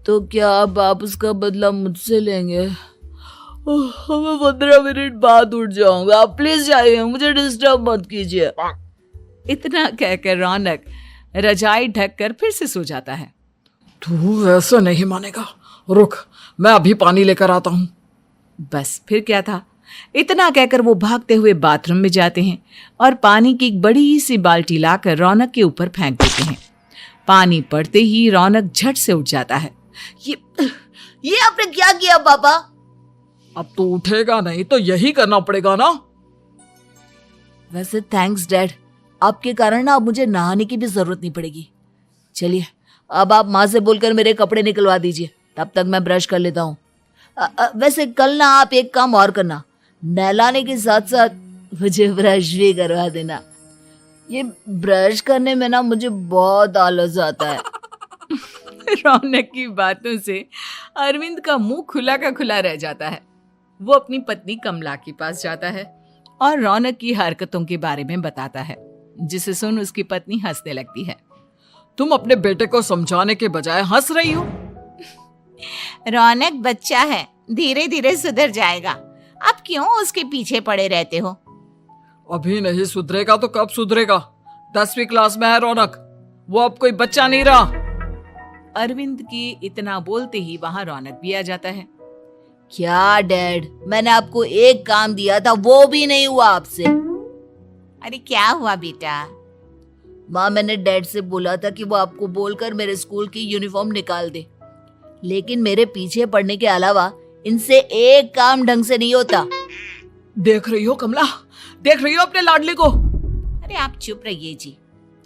तो क्या आप उसका बदला मुझसे लेंगे? मैं 15 मिनट बाद उठ जाऊंगा, आप प्लीज जाइए, मुझे डिस्टर्ब मत कीजिए। इतना कहकर रौनक रजाई ढककर फिर से सो जाता है। तू वैसे नहीं मानेगा, रुक मैं अभी पानी लेकर आता हूँ। बस फिर क्या था, इतना कहकर वो भागते हुए बाथरूम में जाते हैं और पानी की एक बड़ी सी बाल्टी लाकर रौनक के ऊपर फेंक देते हैं। पानी पड़ते ही रौनक झट से उठ जाता है। ये आपने क्या किया पापा? अब तो उठेगा नहीं तो यही करना पड़ेगा ना। वैसे थैंक्स डैड, आपके कारण ना अब मुझे नहाने की भी जरूरत नहीं पड़ेगी। चलिए अब आप माँ से बोलकर मेरे कपड़े निकलवा दीजिए, तब तक मैं ब्रश कर लेता हूँ। वैसे कल ना आप एक काम और करना, नहलाने के साथ साथ मुझे ब्रश भी करवा देना। ये ब्रश करने में ना मुझे बहुत आलस आता है। रौनक की बातों से अरविंद का मुंह खुला का खुला रह जाता है। वो अपनी पत्नी कमला के पास जाता है और रौनक की हरकतों के बारे में बताता है, जिसे सुन उसकी पत्नी हंसने लगती है। तुम अपने बेटे को समझाने के बजाय हंस रही हो। रौनक बच्चा है, धीरे धीरे सुधर जाएगा, आप क्यों उसके पीछे पड़े रहते हो? अभी नहीं सुधरेगा तो कब सुधरेगा? 10वीं क्लास में है रौनक, वो अब कोई बच्चा नहीं रहा। अरविंद की इतना बोलते ही वहां रौनक भी आ जाता है। क्या डैड, मैंने आपको एक काम दिया था, वो भी नहीं हुआ आपसे। अरे क्या हुआ बेटा? माँ, मैंने डैड से बोला था कि वो आपको बोलकर मेरे स्कूल की यूनिफॉर्म निकाल दे, लेकिन मेरे पीछे पड़ने के अलावा इनसे एक काम ढंग से नहीं होता। देख रही हो कमला, देख रही हो अपने लाडले को? अरे आप चुप रहिए जी।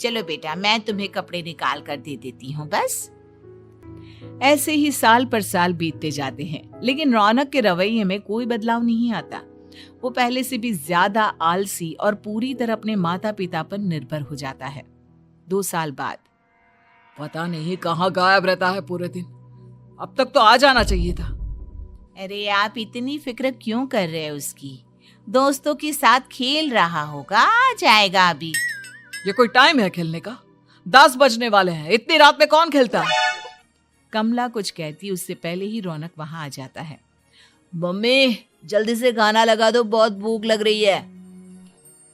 चलो बेटा, मैं तुम्हें कपड़े निकाल कर दे देती हूँ। बस ऐसे ही साल पर साल बीतते जाते हैं, लेकिन रौनक के रवैये में कोई बदलाव नहीं आता। वो पहले से भी ज्यादा आलसी और पूरी तरह अपने माता पिता पर निर्भर हो जाता है। 2 साल बाद पता नहीं कहाँ गायब रहता है पूरे दिन, अब तक तो आ जाना चाहिए था। अरे आप इतनी फिक्र क्यों कर रहे हैं उसकी? दोस्तों के साथ खेल रहा होगा, आ जाएगा अभी। ये कोई टाइम है खेलने का? 10 बजने वाले हैं, इतनी रात में कौन खेलता है? कमला कुछ कहती उससे पहले ही रौनक वहां आ जाता है। मम्मी जल्दी से खाना लगा दो, बहुत भूख लग रही है।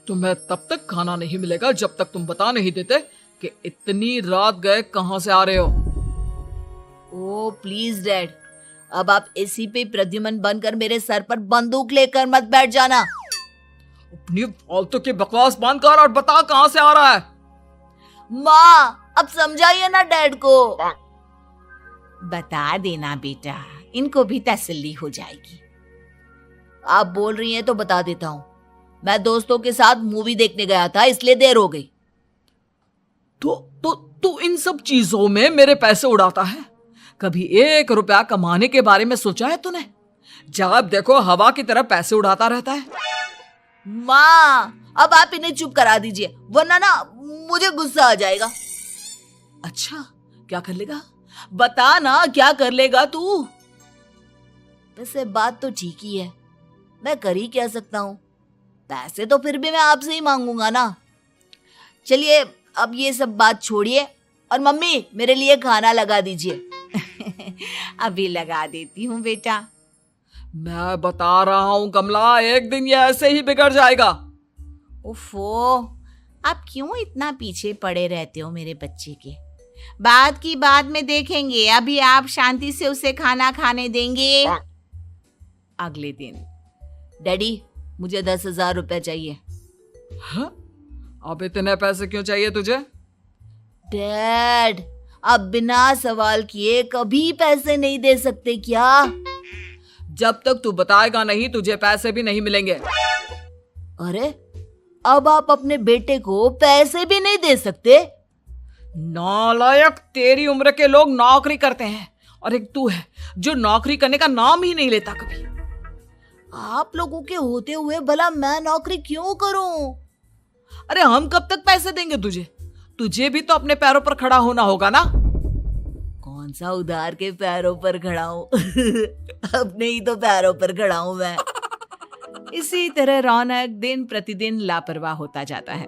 तुम्हें तब तक खाना नहीं मिलेगा जब तक तुम बता नहीं देते कि इतनी रात गए कहां से आ रहे हो। ओ प्लीज डैड, अब आप एसी पे प्रद्युमन बनकर मेरे सर पर बंदूक लेकर मत बैठ जाना। अपनी फालतू की बकवास बंद कर और बता कहां से आ रहा है। माँ अब समझाइए ना डैड को। बता देना बेटा, इनको भी तसल्ली हो जाएगी। आप बोल रही हैं तो बता देता हूँ, मैं दोस्तों के साथ मूवी देखने गया था, इसलिए देर हो गई। तो इन सब चीजों में मेरे पैसे उड़ाता है? कभी 1 रुपया कमाने के बारे में सोचा है तूने? जब देखो हवा की तरह पैसे उड़ाता रहता है। माँ अब आप इन्हें चुप करा दीजिए, वरना ना मुझे गुस्सा आ जाएगा। अच्छा क्या कर लेगा? बता ना क्या कर लेगा तू? वैसे बात तो ठीक ही है, मैं कर ही क्या सकता हूँ, पैसे तो फिर भी मैं आपसे ही मांगूंगा ना। चलिए अब ये सब बात छोड़िए और मम्मी मेरे लिए खाना लगा दीजिए। अभी लगा देती हूँ बेटा। मैं बता रहा हूँ कमला, एक दिन ये ऐसे ही बिगड़ जाएगा। उफ़ो, आप क्यों इतना पीछे पड़े रहते हो मेरे बच्चे के? बात की बाद में देखेंगे, अभी आप शांति से उसे खाना खाने देंगे। अगले दिन डैडी मुझे 10,000 रुपए चाहिए। हाँ? अब इतने पैसे क्यों चाहिए तुझे? डैड आप बिना सवाल किए कभी पैसे नहीं दे सकते क्या? जब तक तू बताएगा नहीं तुझे पैसे भी नहीं मिलेंगे। अरे अब आप अपने बेटे को पैसे भी नहीं दे सकते? नालायक, तेरी उम्र के लोग नौकरी करते हैं और एक तू है जो नौकरी करने का नाम ही नहीं लेता कभी। आप लोगों के होते हुए भला मैं नौकरी क्यों करूं? अरे हम कब तक पैसे देंगे तुझे? तुझे भी तो अपने पैरों पर खड़ा होना होगा ना। कौन सा उधार के पैरों पर खड़ा हूं? अपने ही तो पैरों पर खड़ा हूं मैं। इसी तरह रौनक दिन प्रतिदिन लापरवाह होता जाता है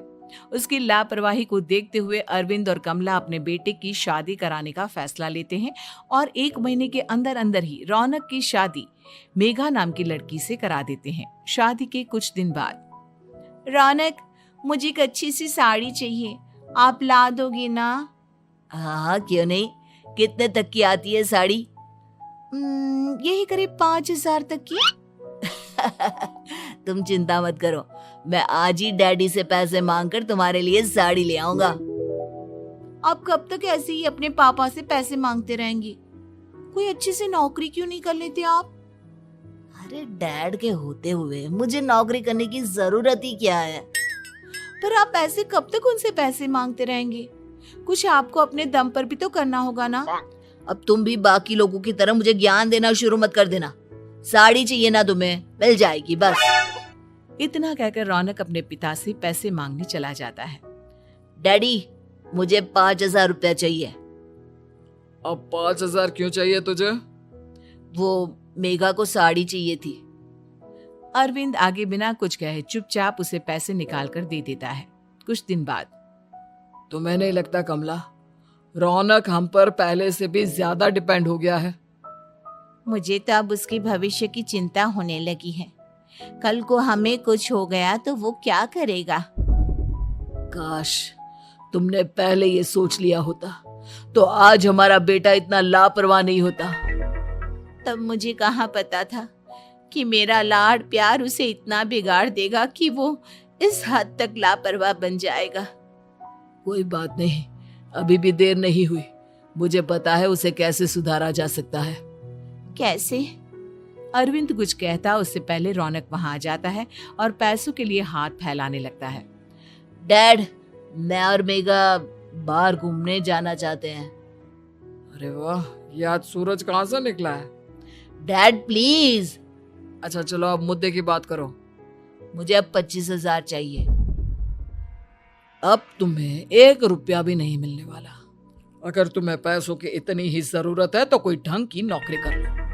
उसकी लापरवाही को देखते हुए अरविंद और कमला अपने बेटे की शादी कराने का फैसला लेते हैं और 1 महीने के अंदर अंदर ही रौनक की शादी मेघा नाम की लड़की से करा देते हैं। शादी के कुछ दिन बाद, रौनक, मुझे एक अच्छी सी साड़ी चाहिए, आप ला दोगे ना? हाँ, क्यों नहीं। कितने तक की आती है साड़ी? यही करीब 5,000 तक की। तुम चिंता मत करो, मैं आज ही डैडी से पैसे मांगकर तुम्हारे लिए साड़ी ले आऊंगा। आप कब तक ऐसे ही अपने पापा से पैसे मांगते रहेंगे? कोई अच्छी सी नौकरी क्यों नहीं कर लेते आप? अरे डैड के होते हुए मुझे नौकरी करने की जरूरत ही क्या है? पर आप ऐसे कब तक उनसे पैसे मांगते रहेंगे? कुछ आपको अपने दम पर भी तो करना होगा ना। अब तुम भी बाकी लोगों की तरह मुझे ज्ञान देना शुरू मत कर देना। साड़ी चाहिए ना तुम्हें, मिल जाएगी बस। इतना कहकर रौनक अपने पिता से पैसे मांगने चला जाता है। डैडी, मुझे 5,000 रुपया चाहिए। अब 5,000 क्यों चाहिए तुझे? वो मेघा को साड़ी चाहिए थी। अरविंद आगे बिना कुछ कहे चुपचाप उसे पैसे निकाल कर दे देता है। कुछ दिन बाद, तुम्हें नहीं लगता कमला, रौनक हम पर पहले से भी ज्यादा डिपेंड हो गया है? मुझे तो अब उसके भविष्य की चिंता होने लगी है। कल को हमें कुछ हो गया तो वो क्या करेगा? काश तुमने पहले ये सोच लिया होता तो आज हमारा बेटा इतना लापरवाह नहीं होता। तब मुझे कहाँ पता था कि मेरा लाड़ प्यार उसे इतना बिगाड़ देगा कि वो इस हद तक लापरवाह बन जाएगा। कोई बात नहीं, अभी भी देर नहीं हुई। मुझे पता है उसे कैसे सुधारा जा सकता है। कैसे? अरविंद कुछ कहता उससे पहले रौनक वहां आ जाता है और पैसों के लिए हाथ फैलाने लगता है। डैड, मैं और मेघा बाहर घूमने जाना चाहते हैं। अरे वाह, ये आज सूरज कहाँ से निकला है? Dad please. अच्छा चलो अब मुद्दे की बात करो। मुझे अब 25,000 चाहिए। अब तुम्हें 1 रुपया भी नहीं मिलने वाला। अगर तुम्हें पैसों की इतनी ही जरूरत है तो कोई ढंग की नौकरी कर लो।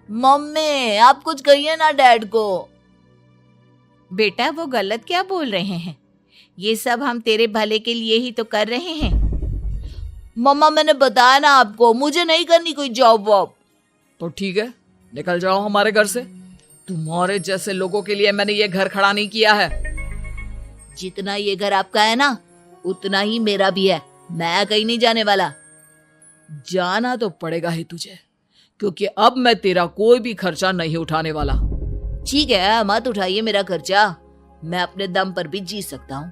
मम्मी, आप कुछ कहिए ना डैड को। बेटा, वो गलत क्या बोल रहे हैं? ये सब हम तेरे भले के लिए ही तो कर रहे हैं। मम्मा, मैंने बताया ना आपको, मुझे नहीं करनी कोई जॉब वॉब। तो ठीक है, निकल जाओ हमारे घर से। तुम्हारे जैसे लोगों के लिए मैंने ये घर खड़ा नहीं किया है। जितना ये घर आपका है ना, उतना ही मेरा भी है। मैं कहीं नहीं जाने वाला। जाना तो पड़ेगा ही तुझे, क्योंकि अब मैं तेरा कोई भी खर्चा नहीं उठाने वाला। ठीक है, मत उठाइए मेरा खर्चा, मैं अपने दम पर भी जी सकता हूँ।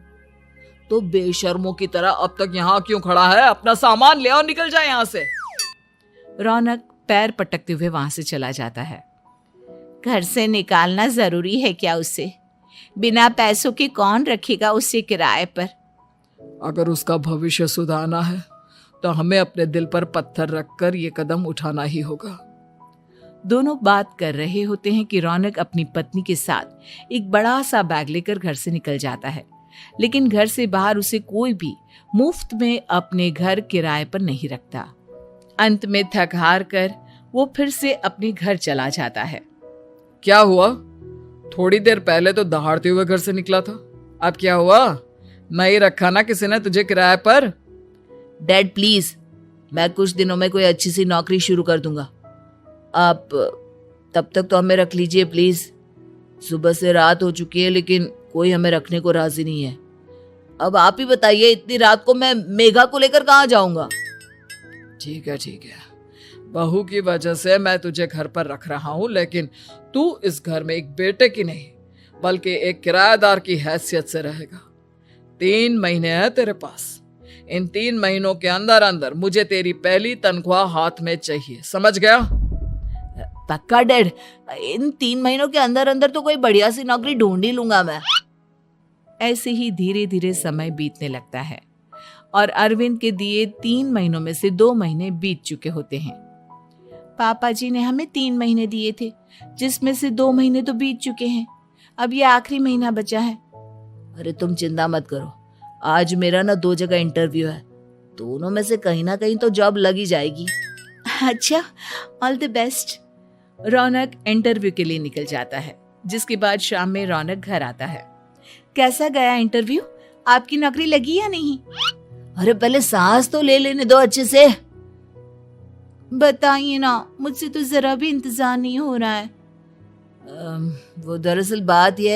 तो बेशर्मों की तरह अब तक यहाँ क्यों खड़ा है? अपना सामान ले और निकल जाए यहाँ से। रौनक पैर पटकते हुए वहां से चला जाता है। घर से निकालना जरूरी है क्या उसे? बिना पैसों के कौन रखेगा उसे किराए पर? अगर उसका भविष्य सुधारना है तो हमें अपने दिल पर पत्थर रखकर ये कदम उठाना ही होगा। दोनों बात कर रहे होते हैं कि रौनक अपनी पत्नी के साथ एक बड़ा सा बैग लेकर घर से निकल जाता है, लेकिन घर से बाहर उसे कोई भी मुफ्त में अपने घर किराए पर नहीं रखता। अंत में थक हार कर वो फिर से अपने घर चला जाता है। क्या हुआ? थोड़ी देर पहले तो दहाड़ते हुए घर से निकला था, अब क्या हुआ? नहीं रखा ना किसी ने तुझे किराए पर? डैड प्लीज, मैं कुछ दिनों में कोई अच्छी सी नौकरी शुरू कर दूंगा। आप तब तक तो हमें रख लीजिए प्लीज। सुबह से रात हो चुकी है लेकिन कोई हमें रखने को राजी नहीं है। अब आप ही बताइए, इतनी रात को मैं मेघा को लेकर कहाँ जाऊंगा? ठीक है ठीक है, बहू की वजह से मैं तुझे घर पर रख रहा हूँ, लेकिन तू इस घर में एक बेटे की नहीं बल्कि एक किराएदार की हैसियत से रहेगा। 3 महीने है तेरे पास। इन 3 महीनों के अंदर अंदर मुझे तेरी पहली तनख्वाह हाथ में चाहिए, समझ गया? पक्का डैड, इन 3 महीनों के अंदर अंदर तो कोई बढ़िया सी नौकरी ढूंढ ही लूंगा मैं। ऐसे ही धीरे धीरे समय बीतने लगता है और अरविंद के दिए 3 महीनों में से 2 महीने बीत चुके होते हैं। पापा जी ने हमें 3 महीने दिए थे, जिसमें से 2 महीने तो बीत चुके हैं। अब ये आखिरी महीना बचा है। अरे तुम चिंता मत करो, आज मेरा ना 2 जगह इंटरव्यू है, दोनों में से कहीं ना कहीं तो जॉब लग ही जाएगी। अच्छा, all the best. Raunak interview के लिए निकल जाता है, जिसके बाद शाम में रौनक घर आता है। कैसा गया इंटरव्यू? आपकी नौकरी लगी या नहीं? अरे पहले सांस तो ले लेने दो अच्छे से। बताइए ना, मुझसे तो जरा भी इंतजार नहीं हो रहा है। वो दरअसल बात यह